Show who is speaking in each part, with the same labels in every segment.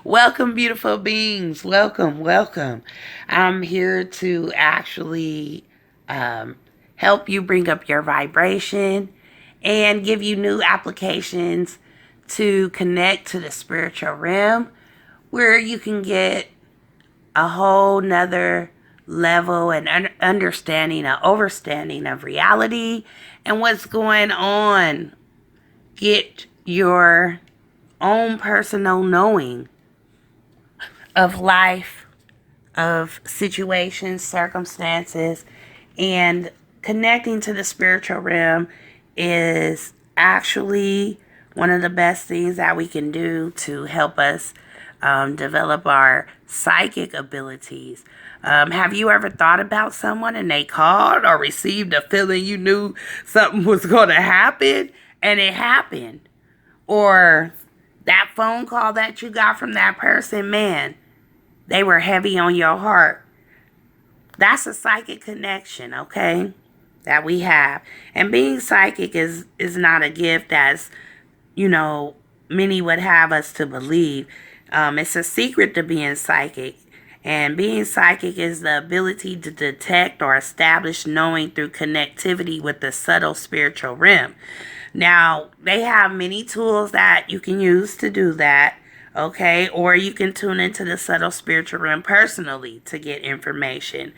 Speaker 1: Welcome, beautiful beings. Welcome, welcome. I'm here to actually um, help you bring up your vibration and give you new applications to connect to the spiritual realm where you can get a whole nother level and understanding, and overstanding of reality and what's going on. Get your own personal knowing of life, of situations, circumstances, and connecting to the spiritual realm is actually one of the best things that we can do to help us develop our psychic abilities. Have you ever thought about someone and they called or received a feeling you knew something was going to happen and it happened? Or that phone call that you got from that person, man, they were heavy on your heart. That's a psychic connection, okay? That we have. And being psychic is not a gift as, many would have us to believe. It's a secret to being psychic. And being psychic is the ability to detect or establish knowing through connectivity with the subtle spiritual realm. Now, they have many tools that you can use to do that, okay? Or you can tune into the subtle spiritual realm personally to get information.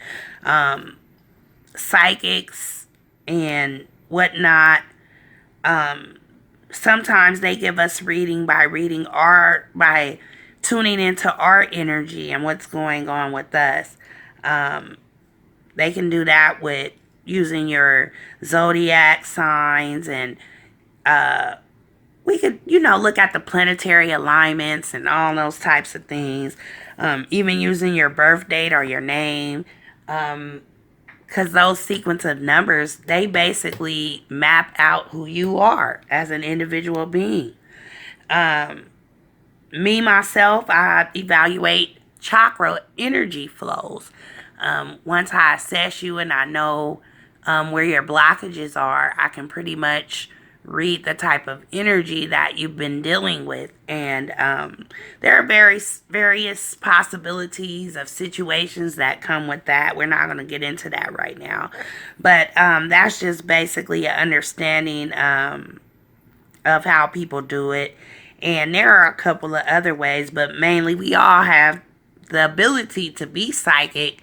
Speaker 1: Psychics and whatnot, sometimes they give us reading by tuning into our energy and what's going on with us. They can do that with using your zodiac signs, and we could, look at the planetary alignments and all those types of things. Even using your birth date or your name. Because those sequence of numbers, they basically map out who you are as an individual being. Me, myself, I evaluate chakra energy flows. Once I assess you and I know where your blockages are, I can pretty much read the type of energy that you've been dealing with. And there are various possibilities of situations that come with that. We're not going to get into that right now. But that's just basically an understanding of how people do it. And there are a couple of other ways, but mainly we all have the ability to be psychic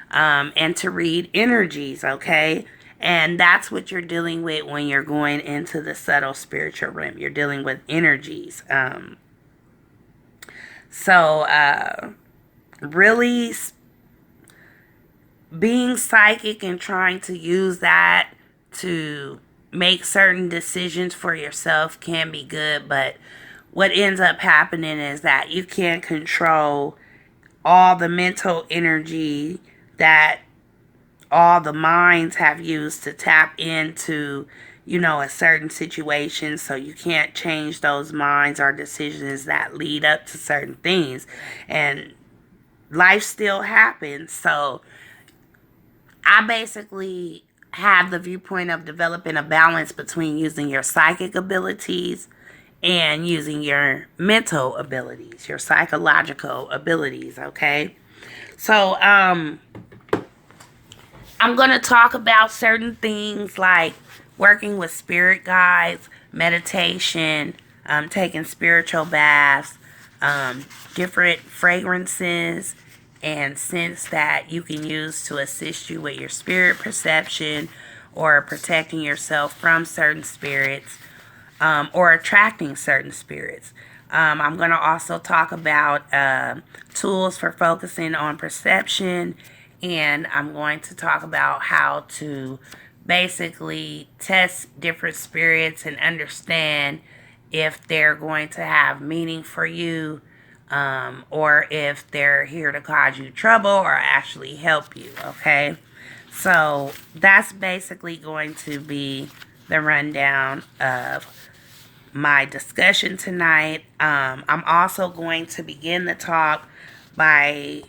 Speaker 1: and to read energies, okay? And that's what you're dealing with when you're going into the subtle spiritual realm. You're dealing with energies. So, really being psychic and trying to use that to make certain decisions for yourself can be good, but what ends up happening is that you can't control all the mental energy that all the minds have used to tap into, a certain situation. So you can't change those minds or decisions that lead up to certain things. And life still happens. So I basically have the viewpoint of developing a balance between using your psychic abilities and using your mental abilities, your psychological abilities, okay? So, I'm going to talk about certain things like working with spirit guides, meditation, taking spiritual baths, different fragrances and scents that you can use to assist you with your spirit perception or protecting yourself from certain spirits, or attracting certain spirits. I'm going to also talk about tools for focusing on perception, and I'm going to talk about how to basically test different spirits and understand if they're going to have meaning for you, or if they're here to cause you trouble or actually help you, okay? So that's basically going to be the rundown of my discussion tonight. I'm also going to begin the talk by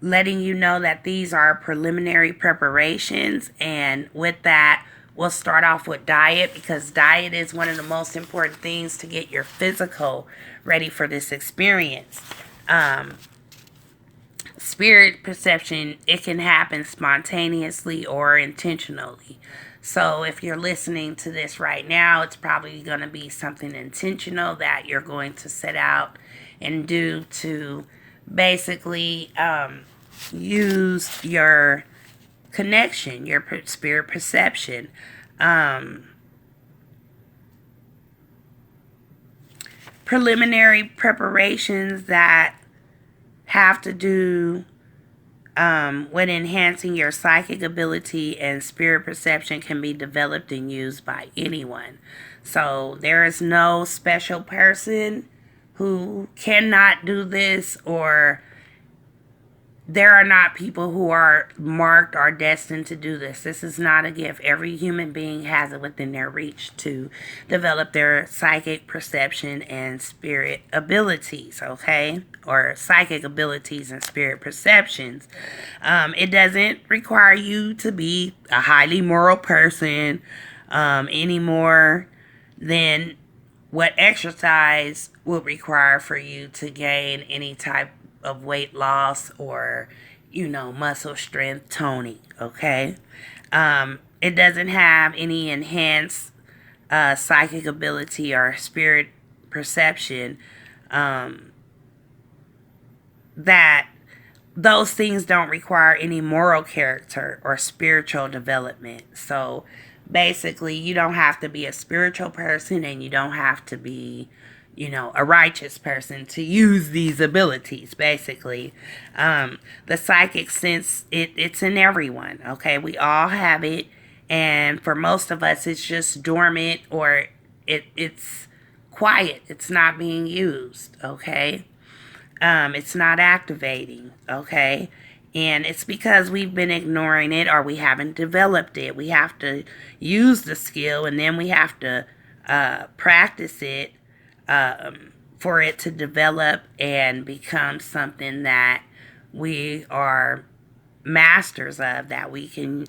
Speaker 1: letting you know that these are preliminary preparations, and with that, we'll start off with diet, because diet is one of the most important things to get your physical ready for this experience. Spirit perception, it can happen spontaneously or intentionally. So if you're listening to this right now, it's probably going to be something intentional that you're going to set out and do to basically use your connection, your spirit perception. Preliminary preparations that have to do with enhancing your psychic ability and spirit perception can be developed and used by anyone. So there is no special person who cannot do this, or there are not people who are marked or destined to do this. This is not a gift. Every human being has it within their reach to develop their psychic perception and spirit abilities, okay? Or psychic abilities and spirit perceptions. It doesn't require you to be a highly moral person any more than what exercise would require for you to gain any type of weight loss or, muscle strength toning, okay? It doesn't have any enhanced psychic ability or spirit perception that those things don't require any moral character or spiritual development. So basically, you don't have to be a spiritual person, and you don't have to be, a righteous person to use these abilities, basically. The psychic sense, it's in everyone, okay? We all have it, and for most of us, it's just dormant, or it's quiet. It's not being used, okay? It's not activating, okay? And it's because we've been ignoring it, or we haven't developed it. We have to use the skill, and then we have to practice it for it to develop and become something that we are masters of, that we can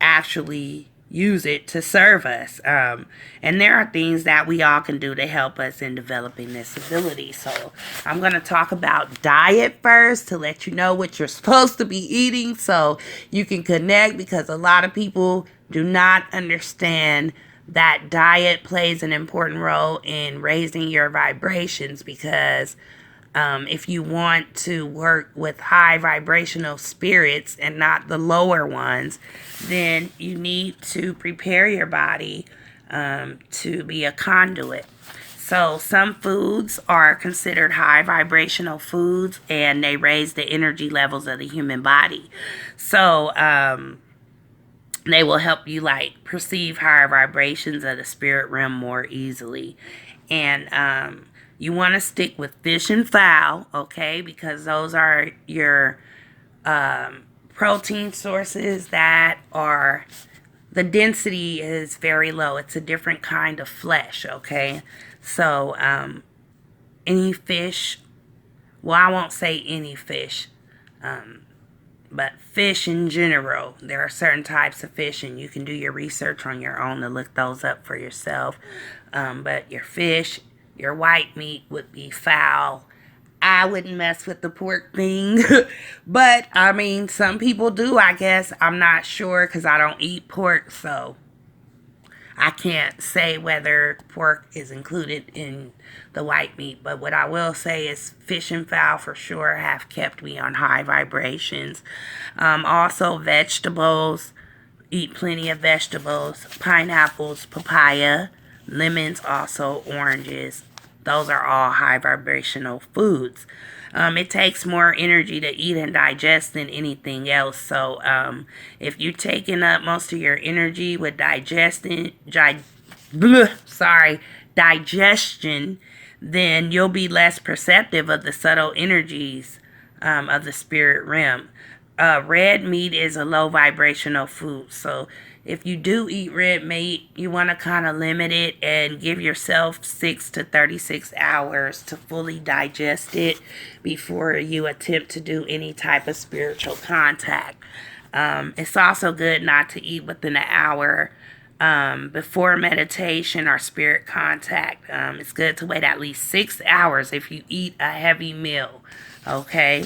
Speaker 1: actually use it to serve us. And there are things that we all can do to help us in developing this ability. So I'm going to talk about diet first, to let you know what you're supposed to be eating so you can connect, because a lot of people do not understand that diet plays an important role in raising your vibrations, because if you want to work with high vibrational spirits and not the lower ones, then you need to prepare your body to be a conduit. So some foods are considered high vibrational foods, and they raise the energy levels of the human body. So they will help you perceive higher vibrations of the spirit realm more easily. And you want to stick with fish and fowl, okay? Because those are your protein sources that are, the density is very low. It's a different kind of flesh, okay? So any fish, well, I won't say any fish, but fish in general. There are certain types of fish, and you can do your research on your own to look those up for yourself. But your fish, your white meat would be fowl. I wouldn't mess with the pork thing. But, I mean, some people do, I guess. I'm not sure, because I don't eat pork, so I can't say whether pork is included in the white meat. But what I will say is fish and fowl for sure have kept me on high vibrations. Also vegetables. Eat plenty of vegetables. Pineapples, papaya, lemons, also oranges. Those are all high vibrational foods. It takes more energy to eat and digest than anything else. So if you're taking up most of your energy with digestion, then you'll be less perceptive of the subtle energies of the spirit realm. Red meat is a low vibrational food. So if you do eat red meat, you want to kind of limit it and give yourself 6 to 36 hours to fully digest it before you attempt to do any type of spiritual contact. It's also good not to eat within an hour before meditation or spirit contact. It's good to wait at least 6 hours if you eat a heavy meal. Okay.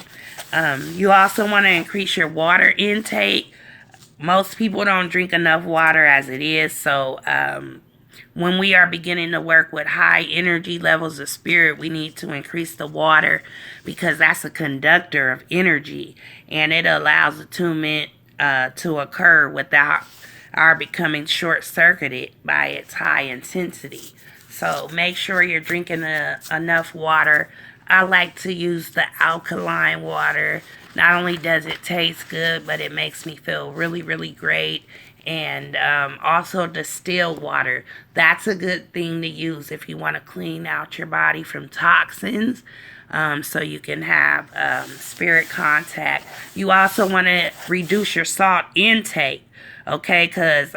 Speaker 1: You also want to increase your water intake. Most people don't drink enough water as it is, so when we are beginning to work with high energy levels of spirit, we need to increase the water because that's a conductor of energy, and it allows attunement to occur without our becoming short-circuited by its high intensity. So make sure you're drinking enough water. I like to use the alkaline water. Not only does it taste good, but it makes me feel really, really great. And also distilled water. That's a good thing to use if you want to clean out your body from toxins. So you can have spirit contact. You also want to reduce your salt intake. Okay, because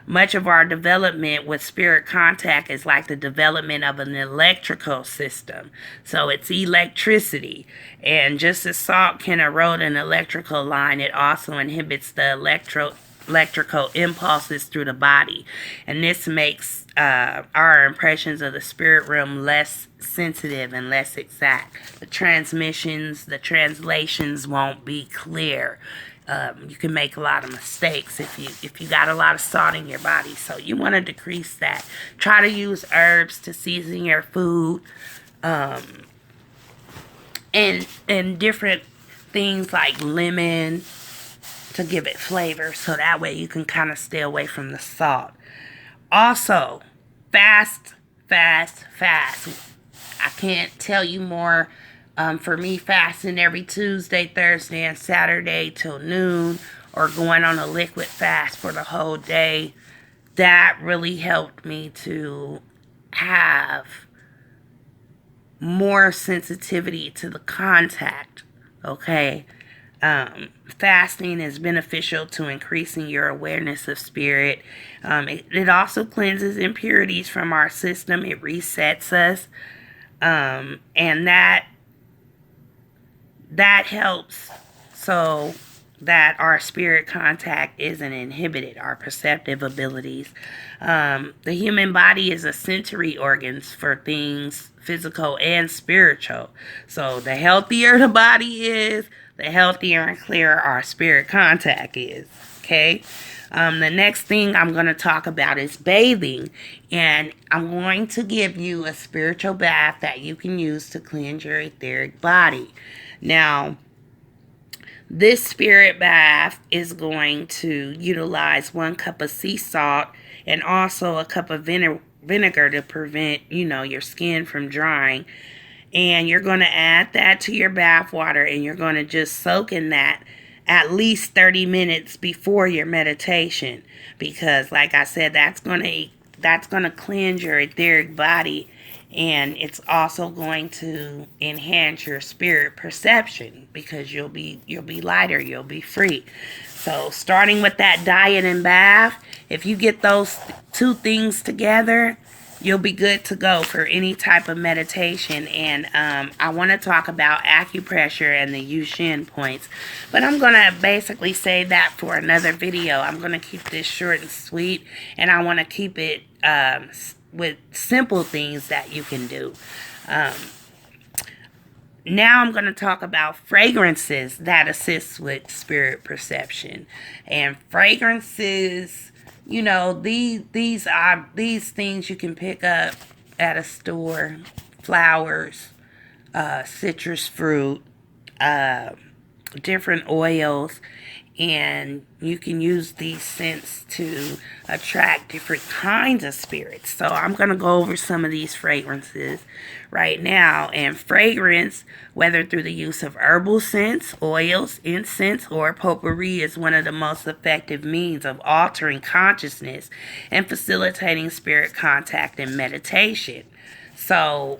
Speaker 1: much of our development with spirit contact is like the development of an electrical system. So it's electricity. And just as salt can erode an electrical line, it also inhibits the electrical impulses through the body. And this makes our impressions of the spirit realm less sensitive and less exact. The transmissions, the translations won't be clear. You can make a lot of mistakes if you got a lot of salt in your body. So you want to decrease that. Try to use herbs to season your food, and different things like lemon to give it flavor. So that way you can kind of stay away from the salt. Also, fast. I can't tell you more. For me, fasting every Tuesday, Thursday, and Saturday till noon, or going on a liquid fast for the whole day, that really helped me to have more sensitivity to the contact. Okay. Fasting is beneficial to increasing your awareness of spirit. It also cleanses impurities from our system. It resets us. And that helps so that our spirit contact isn't inhibited, our perceptive abilities. The human body is a sensory organs for things physical and spiritual. So the healthier the body is, the healthier and clearer our spirit contact is. Okay? The next thing I'm going to talk about is bathing. And I'm going to give you a spiritual bath that you can use to cleanse your etheric body. Now, this spirit bath is going to utilize 1 cup of sea salt and also a cup of vinegar to prevent, your skin from drying. And you're going to add that to your bath water, and you're going to just soak in that at least 30 minutes before your meditation, because like I said, that's going to cleanse your etheric body, and it's also going to enhance your spirit perception because you'll be lighter, you'll be free. So starting with that diet and bath, if you get those 2 things together, you'll be good to go for any type of meditation. And I want to talk about acupressure and the Yushin points, but I'm going to basically save that for another video. I'm going to keep this short and sweet, and I want to keep it with simple things that you can do. Now I'm going to talk about fragrances that assist with spirit perception. And fragrances, these things you can pick up at a store: flowers, citrus fruit, different oils, and you can use these scents to attract different kinds of spirits. So I'm going to go over some of these fragrances right now. And fragrance, whether through the use of herbal scents, oils, incense, or potpourri, is one of the most effective means of altering consciousness and facilitating spirit contact and meditation. So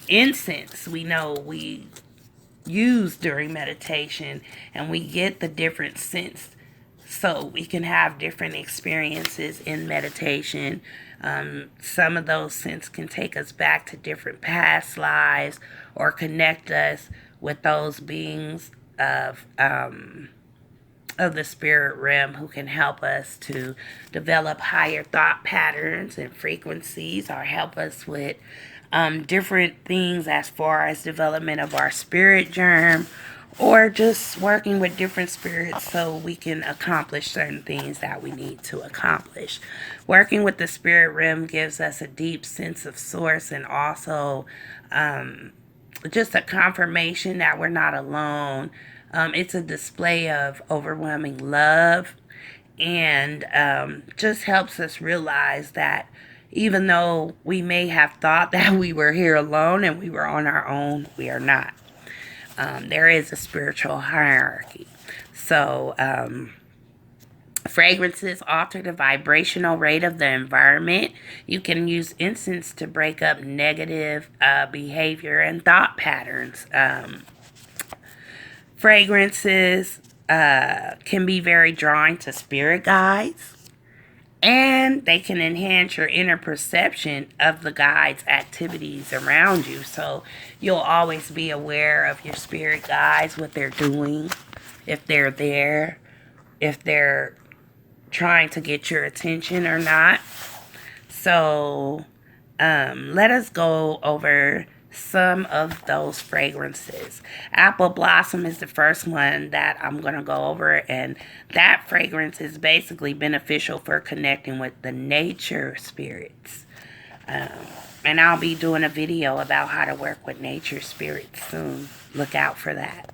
Speaker 1: incense, we know we use during meditation, and we get the different scents so we can have different experiences in meditation. Some of those scents can take us back to different past lives or connect us with those beings of of the spirit realm who can help us to develop higher thought patterns and frequencies, or help us with different things as far as development of our spirit germ, or just working with different spirits so we can accomplish certain things that we need to accomplish. Working with the spirit realm gives us a deep sense of source, and also just a confirmation that we're not alone. It's a display of overwhelming love, and just helps us realize that even though we may have thought that we were here alone and we were on our own, we are not. There is a spiritual hierarchy. So, fragrances alter the vibrational rate of the environment. You can use incense to break up negative behavior and thought patterns. Fragrances can be very drawing to spirit guides, and they can enhance your inner perception of the guides' activities around you. So you'll always be aware of your spirit guides, what they're doing, if they're there, if they're trying to get your attention or not. So let us go over some of those fragrances. Apple Blossom is the first one that I'm going to go over, and that fragrance is basically beneficial for connecting with the nature spirits. And I'll be doing a video about how to work with nature spirits soon. Look out for that.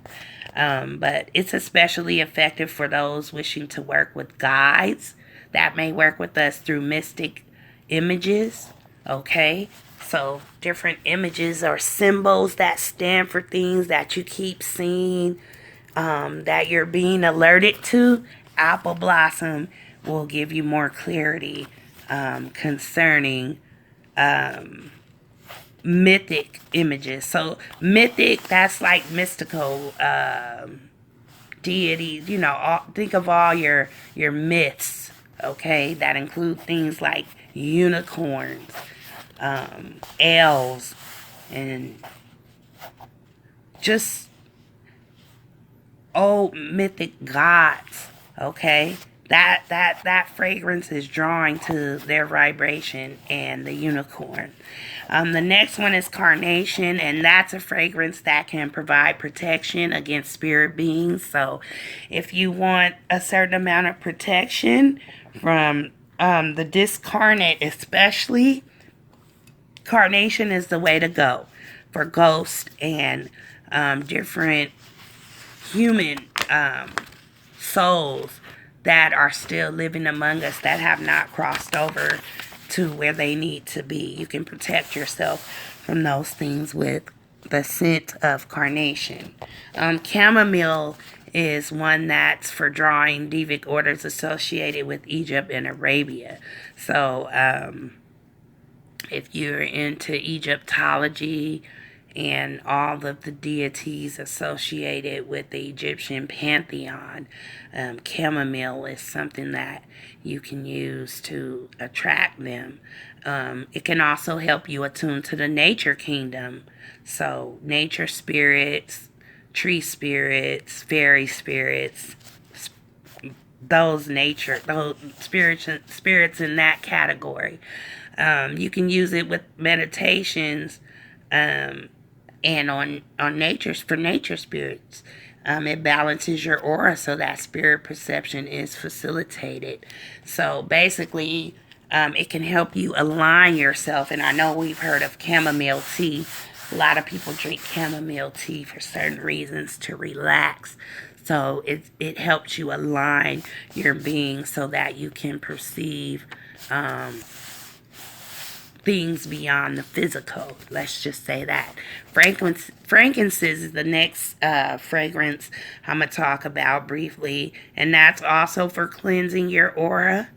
Speaker 1: But it's especially effective for those wishing to work with guides that may work with us through mystic images. Okay, so different images or symbols that stand for things that you keep seeing, that you're being alerted to. Apple Blossom will give you more clarity concerning mythic images. So mythic, that's like mystical deities. You know, think of all your myths. Okay, that include things like unicorns, elves, and just old mythic gods. Okay, that fragrance is drawing to their vibration and the unicorn. The next one is carnation, and that's a fragrance that can provide protection against spirit beings. So if you want a certain amount of protection from the discarnate especially, carnation is the way to go for ghosts and different human souls that are still living among us that have not crossed over to where they need to be. You can protect yourself from those things with the scent of carnation. Chamomile is one that's for drawing devic orders associated with Egypt and Arabia. So if you're into Egyptology and all of the deities associated with the Egyptian pantheon, chamomile is something that you can use to attract them. It can also help you attune to the nature kingdom. So nature spirits, tree spirits, fairy spirits, those spirits in that category. You can use it with meditations, and on for nature spirits. It balances your aura so that spirit perception is facilitated. So basically, it can help you align yourself. And I know we've heard of chamomile tea. A lot of people drink chamomile tea for certain reasons, to relax. So it helps you align your being so that you can perceive things beyond the physical. Let's just say that. Frankincense is the next fragrance I'm going to talk about briefly. And that's also for cleansing your aura.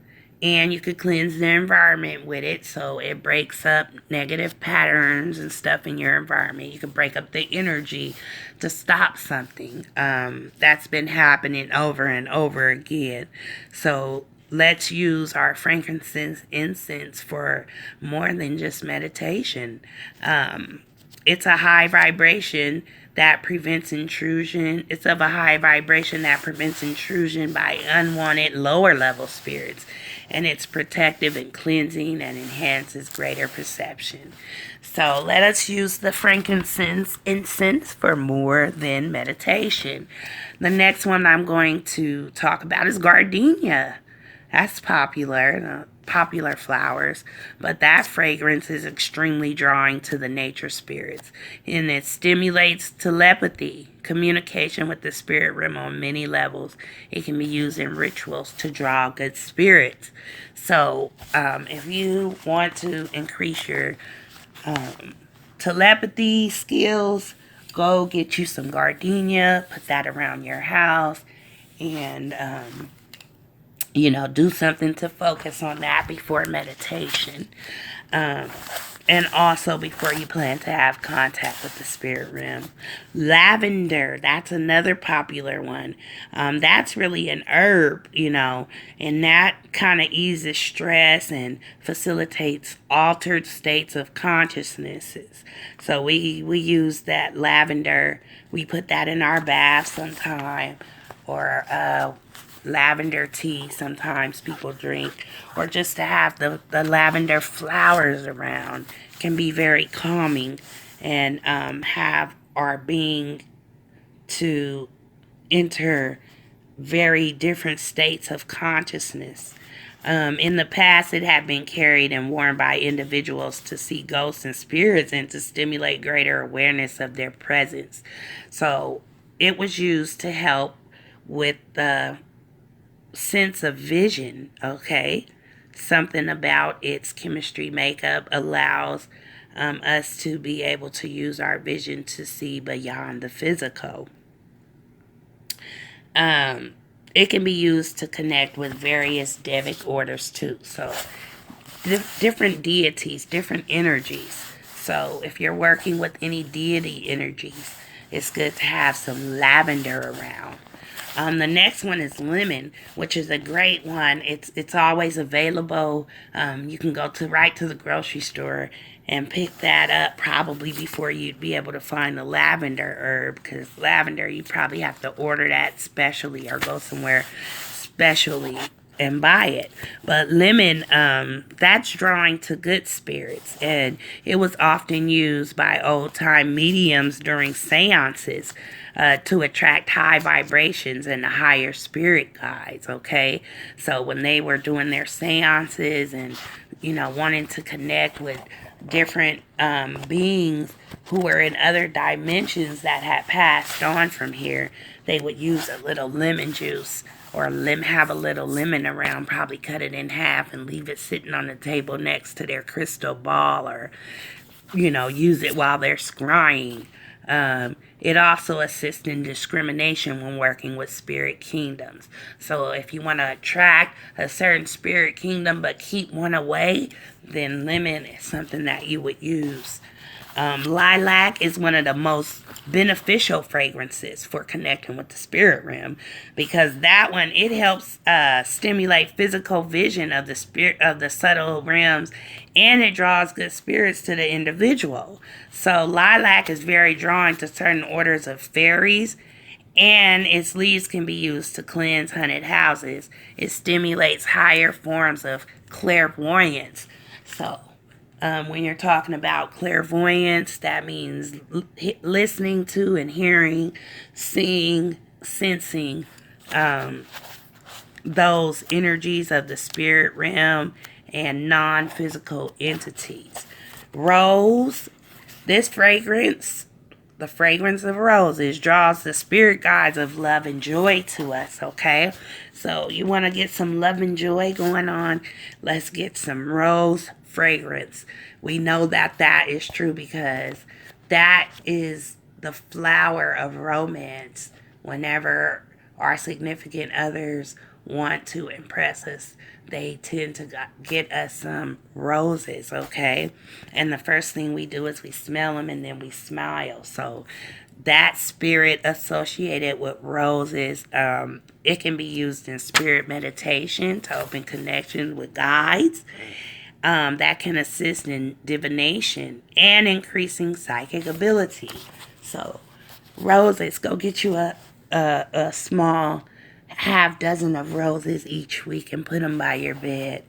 Speaker 1: And you could cleanse the environment with it. So it breaks up negative patterns and stuff in your environment. You can break up the energy to stop something that's been happening over and over again. So let's use our frankincense incense for more than just meditation. It's a high vibration that prevents intrusion. It's of a high vibration that prevents intrusion by unwanted lower level spirits. And it's protective and cleansing and enhances greater perception. So let us use the frankincense incense for more than meditation. The next one I'm going to talk about is gardenia. That's popular flowers, but that fragrance is extremely drawing to the nature spirits, and it stimulates telepathy, communication with the spirit realm on many levels. It can be used in rituals to draw good spirits. So if you want to increase your telepathy skills, go get you some gardenia, put that around your house, and do something to focus on that before meditation. And also before you plan to have contact with the spirit realm. Lavender, that's another popular one. That's really an herb, and that kind of eases stress and facilitates altered states of consciousnesses. So we use that lavender. We put that in our bath sometime, or lavender tea sometimes people drink, or just to have the lavender flowers around can be very calming, and have our being to enter very different states of consciousness. In the past, it had been carried and worn by individuals to see ghosts and spirits and to stimulate greater awareness of their presence. So it was used to help with the sense of vision, okay? Something about its chemistry makeup allows us to be able to use our vision to see beyond the physical. It can be used to connect with various devic orders too. So different deities, different energies. So if you're working with any deity energies, it's good to have some lavender around. The next one is lemon, which is a great one. It's always available. You can go right to the grocery store and pick that up probably before you'd be able to find the lavender herb, because lavender, you probably have to order that specially or go somewhere specially and buy it. But lemon, that's drawing to good spirits, and it was often used by old-time mediums during seances to attract high vibrations and the higher spirit guides, okay? So when they were doing their seances and, wanting to connect with different beings who were in other dimensions that had passed on from here, they would use a little lemon juice, or have a little lemon around, probably cut it in half and leave it sitting on the table next to their crystal ball, or, use it while they're scrying. It also assists in discrimination when working with spirit kingdoms. So if you want to attract a certain spirit kingdom but keep one away, then lemon is something that you would use. Lilac is one of the most beneficial fragrances for connecting with the spirit realm, because that one, it helps stimulate physical vision of the spirit of the subtle realms, and it draws good spirits to the individual. So lilac is very drawing to certain orders of fairies, and its leaves can be used to cleanse haunted houses. It stimulates higher forms of clairvoyance. So when you're talking about clairvoyance, that means listening to and hearing, seeing, sensing those energies of the spirit realm and non-physical entities. Rose, this fragrance, the fragrance of roses, draws the spirit guides of love and joy to us, okay? So you want to get some love and joy going on, let's get some rose fragrance. We know that is true, because that is the flower of romance. Whenever our significant others want to impress us, they tend to get us some roses, okay? And the first thing we do is we smell them and then we smile. So that spirit associated with roses, it can be used in spirit meditation to open connections with guides. That can assist in divination and increasing psychic ability. So roses. Go get you a small half dozen of roses each week and put them by your bed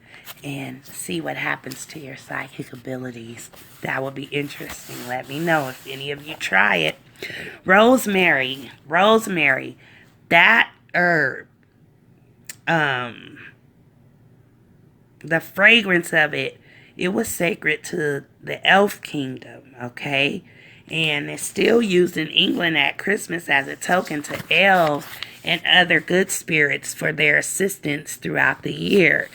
Speaker 1: and see what happens to your psychic abilities. That would be interesting. Let me know if any of you try it. Rosemary. Rosemary. That herb. The fragrance of it, it was sacred to the elf kingdom, okay? And it's still used in England at Christmas as a token to elves and other good spirits for their assistance throughout the year.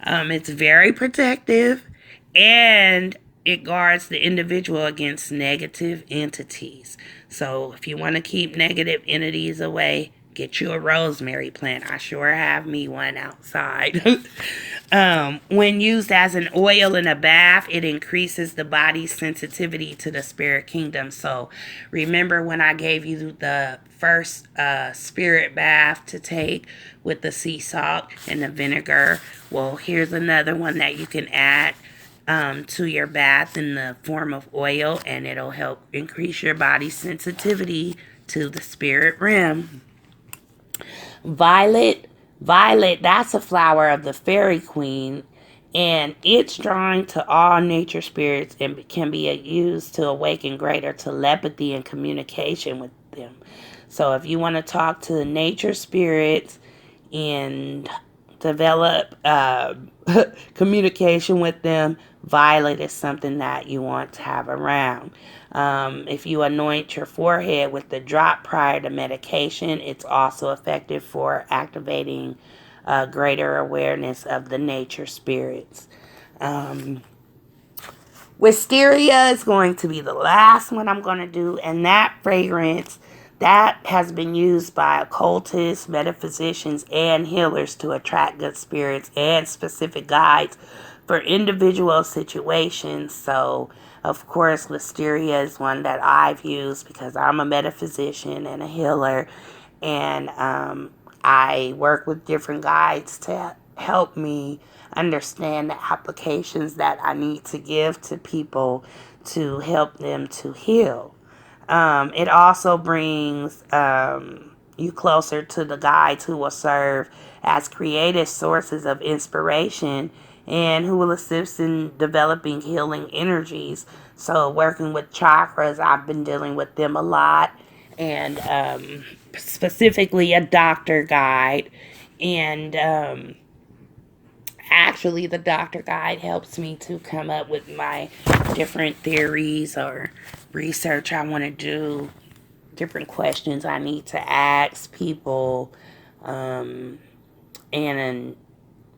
Speaker 1: It's very protective, and it guards the individual against negative entities. So if you want to keep negative entities away, get you a rosemary plant. I sure have me one outside. When used as an oil in a bath, it increases the body's sensitivity to the spirit kingdom. So remember when I gave you the first spirit bath to take with the sea salt and the vinegar? Well, here's another one that you can add to your bath in the form of oil, and it'll help increase your body's sensitivity to the spirit realm. Violet, that's a flower of the fairy queen, and it's drawing to all nature spirits and can be used to awaken greater telepathy and communication with them. So if you want to talk to the nature spirits and develop communication with them, violet is something that you want to have around. If you anoint your forehead with the drop prior to medication, it's also effective for activating greater awareness of the nature spirits. Wisteria is going to be the last one I'm going to do, and that fragrance that has been used by occultists, metaphysicians, and healers to attract good spirits and specific guides for individual situations. So, of course, wisteria is one that I've used because I'm a metaphysician and a healer, and I work with different guides to help me understand the applications that I need to give to people to help them to heal. It also brings you closer to the guides who will serve as creative sources of inspiration and who will assist in developing healing energies. So, working with chakras, I've been dealing with them a lot, and specifically a doctor guide. And actually, the doctor guide helps me to come up with my different theories or research I want to do, different questions I need to ask people, and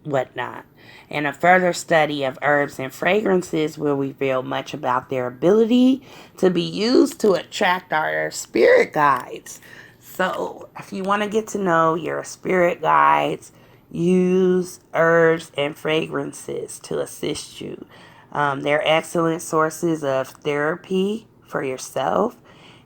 Speaker 1: whatnot. And a further study of herbs and fragrances will reveal much about their ability to be used to attract our spirit guides. So, if you want to get to know your spirit guides, use herbs and fragrances to assist you. They're excellent sources of therapy for yourself,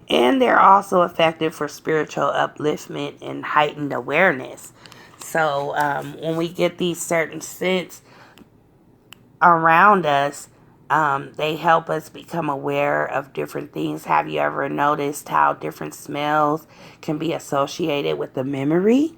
Speaker 1: and they're also effective for spiritual upliftment and heightened awareness. So when we get these certain scents around us, they help us become aware of different things. Have you ever noticed how different smells can be associated with the memory?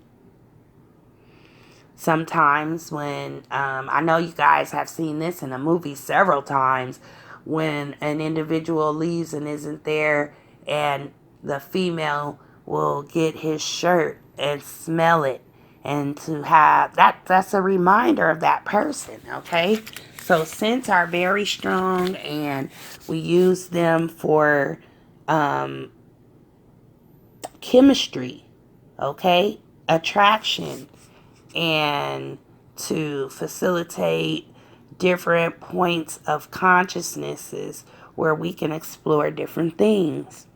Speaker 1: Sometimes when, I know you guys have seen this in a movie several times, when an individual leaves and isn't there, and the female will get his shirt and smell it, and to have that's a reminder of that person, okay? So scents are very strong, and we use them for chemistry, okay? Attraction, and to facilitate different points of consciousnesses where we can explore different things.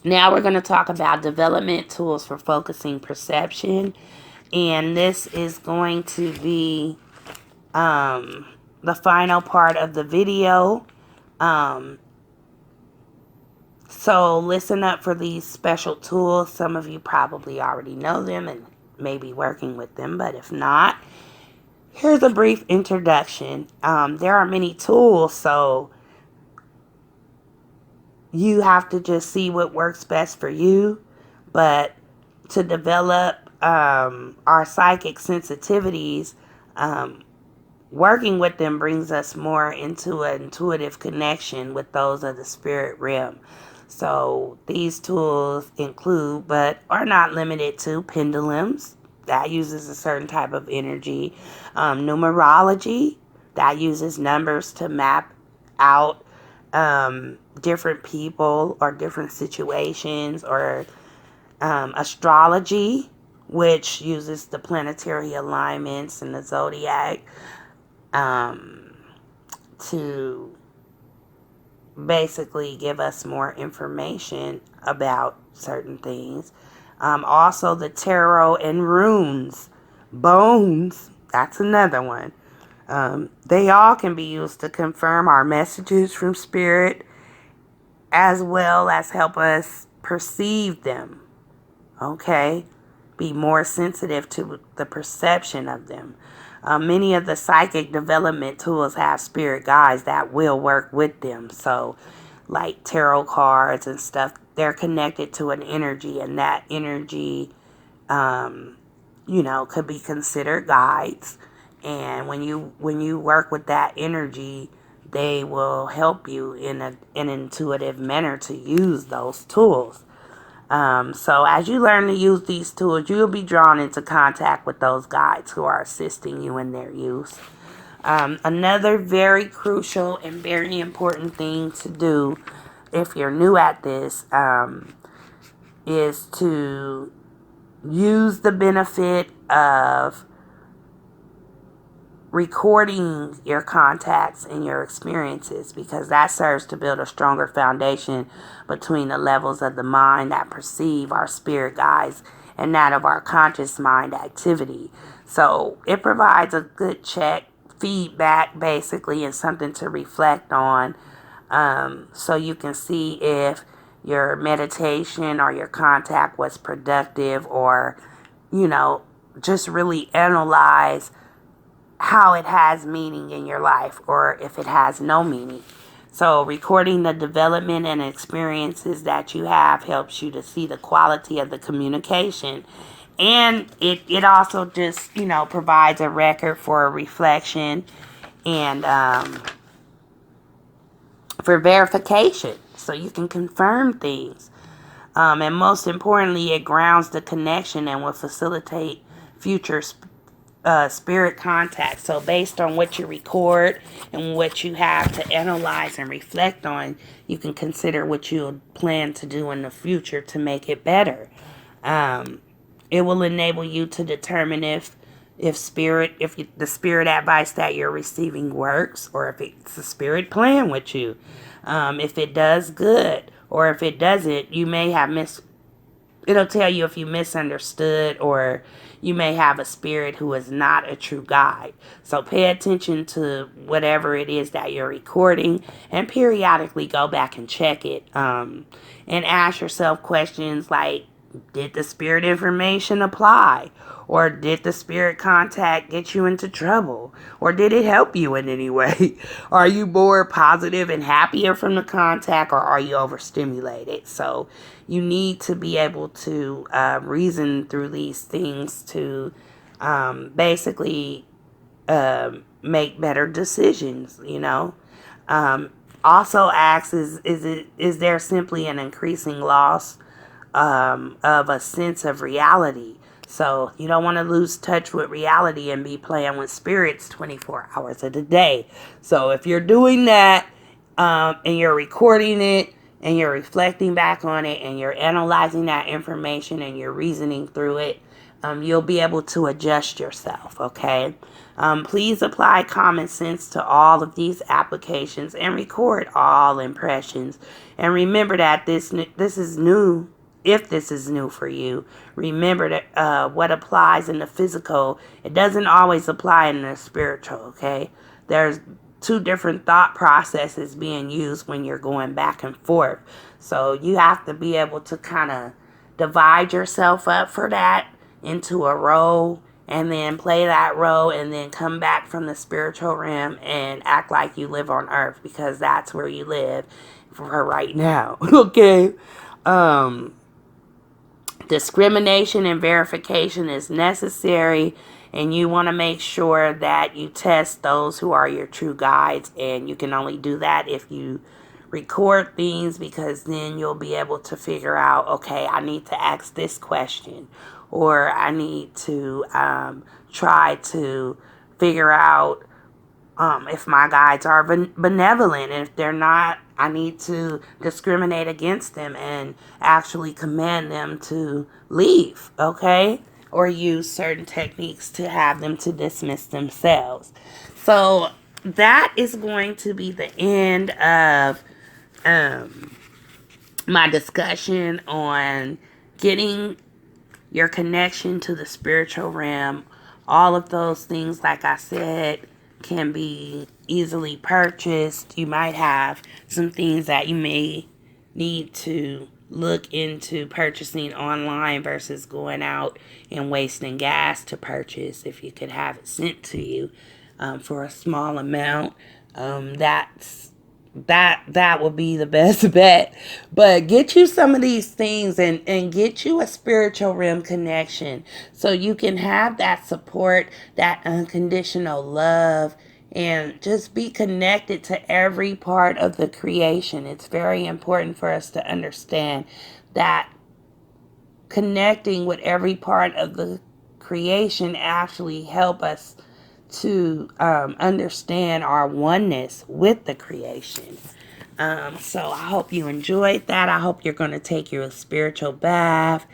Speaker 1: Now we're going to talk about development tools for focusing perception, and this is going to be the final part of the video. So listen up for these special tools. Some of you probably already know them and may be working with them, but if not, here's a brief introduction. There are many tools, so you have to just see what works best for you. But to develop our psychic sensitivities, working with them brings us more into an intuitive connection with those of the spirit realm. So these tools include, but are not limited to, pendulums that uses a certain type of energy, numerology that uses numbers to map out different people or different situations, or astrology, which uses the planetary alignments and the zodiac um, to basically give us more information about certain things. Also, the tarot and runes, bones, that's another one. They all can be used to confirm our messages from spirit, as well as help us perceive them. Okay? Be more sensitive to the perception of them. Many of the psychic development tools have spirit guides that will work with them. So, like tarot cards and stuff, they're connected to an energy, and that energy, could be considered guides. And when you work with that energy, they will help you in an intuitive manner to use those tools. So as you learn to use these tools, you'll be drawn into contact with those guides who are assisting you in their use. Another very crucial and very important thing to do if you're new at this is to use the benefit of recording your contacts and your experiences, because that serves to build a stronger foundation between the levels of the mind that perceive our spirit guides and that of our conscious mind activity. So it provides a good check, feedback basically, and something to reflect on, so you can see if your meditation or your contact was productive, or just really analyze how it has meaning in your life, or if it has no meaning. So recording the development and experiences that you have helps you to see the quality of the communication. And it also just, provides a record for a reflection, and for verification, so you can confirm things. And most importantly, it grounds the connection and will facilitate future spirit contact. So based on what you record and what you have to analyze and reflect on, you can consider what you'll plan to do in the future to make it better. It will enable you to determine if the spirit advice that you're receiving works, or if it's the spirit playing with you. If it does, good, or if it doesn't, you may have it'll tell you if you misunderstood, or you may have a spirit who is not a true guide. So pay attention to whatever it is that you're recording, and periodically go back and check it. And ask yourself questions like, did the spirit information apply? Or did the spirit contact get you into trouble? Or did it help you in any way? Are you more positive and happier from the contact, or are you overstimulated? So you need to be able to reason through these things to basically make better decisions, Also asks, is there simply an increasing loss of a sense of reality? So you don't want to lose touch with reality and be playing with spirits 24 hours of the day. So if you're doing that, and you're recording it, and you're reflecting back on it, and you're analyzing that information, and you're reasoning through it, you'll be able to adjust yourself, okay? Please apply common sense to all of these applications and record all impressions. And remember that this is new. If this is new for you, remember that what applies in the physical, it doesn't always apply in the spiritual, okay? There's two different thought processes being used when you're going back and forth. So you have to be able to kind of divide yourself up for that into a role, and then play that role, and then come back from the spiritual realm and act like you live on earth, because that's where you live. for right now. Okay. Um, Discrimination and verification is necessary, and you want to make sure that you test those who are your true guides, and you can only do that if you record things, because then you'll be able to figure out, okay, I need to ask this question, or I need to try to figure out if my guides are benevolent. And if they're not, I need to discriminate against them and actually command them to leave, okay? Or use certain techniques to have them to dismiss themselves. So that is going to be the end of my discussion on getting your connection to the spiritual realm. All of those things, like I said, can be easily purchased. You might have some things that you may need to look into purchasing online versus going out and wasting gas to purchase. If you could have it sent to you for a small amount, that will be the best bet. But get you some of these things, and get you a spiritual realm connection, so you can have that support, that unconditional love, and just be connected to every part of the creation. It's very important for us to understand that connecting with every part of the creation actually help us to understand our oneness with the creation. So I hope you enjoyed that. I hope you're going to take your spiritual bath.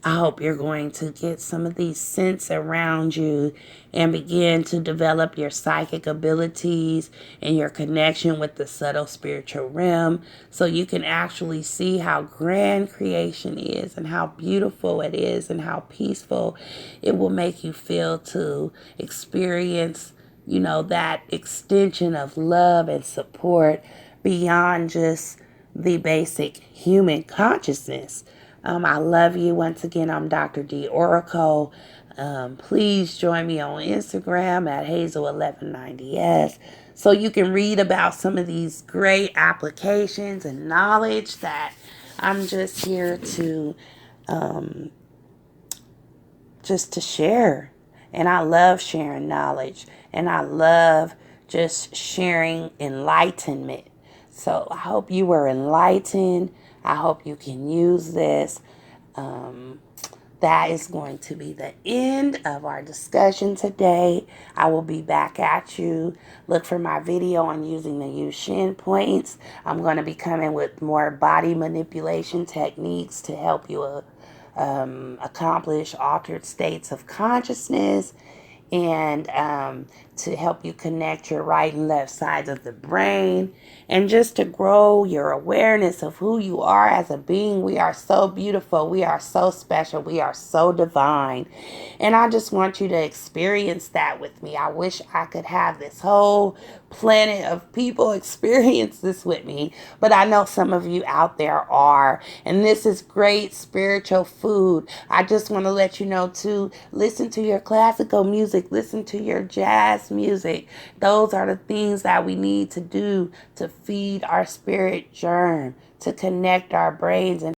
Speaker 1: I hope you're going to get some of these scents around you and begin to develop your psychic abilities and your connection with the subtle spiritual realm, so you can actually see how grand creation is and how beautiful it is and how peaceful it will make you feel to experience, that extension of love and support beyond just the basic human consciousness. I love you. Once again, I'm Dr. D Oracle. Please join me on Instagram at Hazel1190S, so you can read about some of these great applications and knowledge that I'm just here to share. And I love sharing knowledge, and I love just sharing enlightenment. So I hope you were enlightened. I hope you can use this. That is going to be the end of our discussion today. I will be back at you. Look for my video on using the Yu Shin points. I'm going to be coming with more body manipulation techniques to help you accomplish altered states of consciousness, and to help you connect your right and left sides of the brain, and just to grow your awareness of who you are as a being. We are so beautiful. We are so special. We are so divine. And I just want you to experience that with me. I wish I could have this whole planet of people experience this with me, but I know some of you out there are, and this is great spiritual food. I just want to let you know to listen to your classical music, listen to your jazz music. Those are the things that we need to do to feed our spirit germ, to connect our brains and